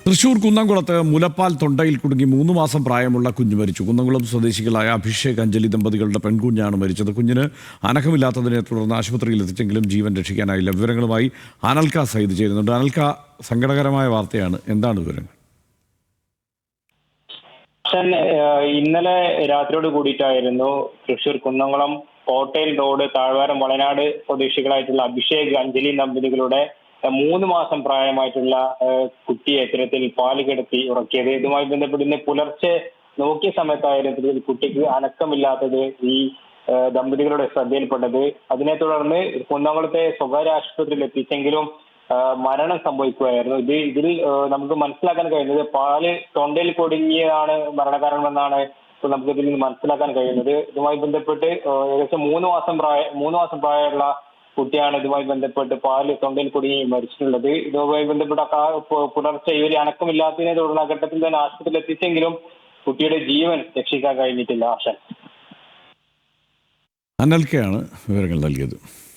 തൃശൂർ കുന്നംകുളത്ത് മുലപ്പാൽ തൊണ്ടയിൽ കുടുങ്ങി 3 മാസം പ്രായമുള്ള കുഞ്ഞ് മരിച്ചു. കുന്നംകുളം സ്വദേശികളായ അഭിഷേക് അഞ്ജലി ദമ്പതികളുടെ പെൺകുഞ്ഞാണ് മരിച്ചത്. കുഞ്ഞിന് അനക്കമില്ലാത്തതിനെ തുടർന്ന് ആശുപത്രിയിൽ എത്തിച്ചെങ്കിലും ജീവൻ രക്ഷിക്കാനായില്ല. വിവരങ്ങളുമായി അനൽക സയ്യിദ് ചേരുന്നുണ്ട്. അനൽക, സങ്കടകരമായ വാർത്തയാണ്, എന്താണ് വിവരങ്ങൾ? ഇന്നലെ രാത്രിയോട് കൂടിയിട്ടായിരുന്നു തൃശൂർ കുന്നംകുളം കോട്ടയിൽ റോഡ് താഴ്വാരം വളനാട് സ്വദേശികളായിട്ടുള്ള അഭിഷേക് അഞ്ജലി ദമ്പതികളുടെ 3 മാസം പ്രായമായിട്ടുള്ള കുട്ടിയെ ഇത്തരത്തിൽ പാല് കിടത്തി ഉറക്കിയത്. ഇതുമായി ബന്ധപ്പെട്ട് ഇന്ന് പുലർച്ചെ നോക്കിയ സമയത്തായിരുന്നു കുട്ടിക്ക് അനക്കമില്ലാത്തത് ഈ ദമ്പതികളുടെ ശ്രദ്ധയിൽപ്പെട്ടത്. അതിനെ തുടർന്ന് കുന്നംകുളത്തെ സ്വകാര്യ ആശുപത്രിയിൽ എത്തിച്ചെങ്കിലും മരണം സംഭവിക്കുകയായിരുന്നു. ഇതിൽ നമുക്ക് മനസ്സിലാക്കാൻ കഴിയുന്നത് പാല് തൊണ്ടയിൽ കുടുങ്ങിയതാണ് മരണകാരണമെന്നാണ് ഇപ്പോൾ നമുക്ക് ഇതിൽ നിന്ന് മനസ്സിലാക്കാൻ കഴിയുന്നത്. ഇതുമായി ബന്ധപ്പെട്ട് ഏകദേശം 3 മാസം പ്രായമുള്ള കുട്ടിയാണ് ഇതുമായി ബന്ധപ്പെട്ട് പാല് തൊണ്ടയിൽ കുടുങ്ങി മരിച്ചിട്ടുള്ളത്. ഇതുമായി ബന്ധപ്പെട്ട പുലർച്ചെ ഇവർ അനക്കമില്ലാത്തതിനെ തുടർന്ന് ആ ഘട്ടത്തിൽ തന്നെ ആശുപത്രിയിൽ എത്തിച്ചെങ്കിലും കുട്ടിയുടെ ജീവൻ രക്ഷിക്കാൻ കഴിഞ്ഞിട്ടില്ല. അനൽക്കയാണ് വിവരങ്ങൾ നൽകിയത്.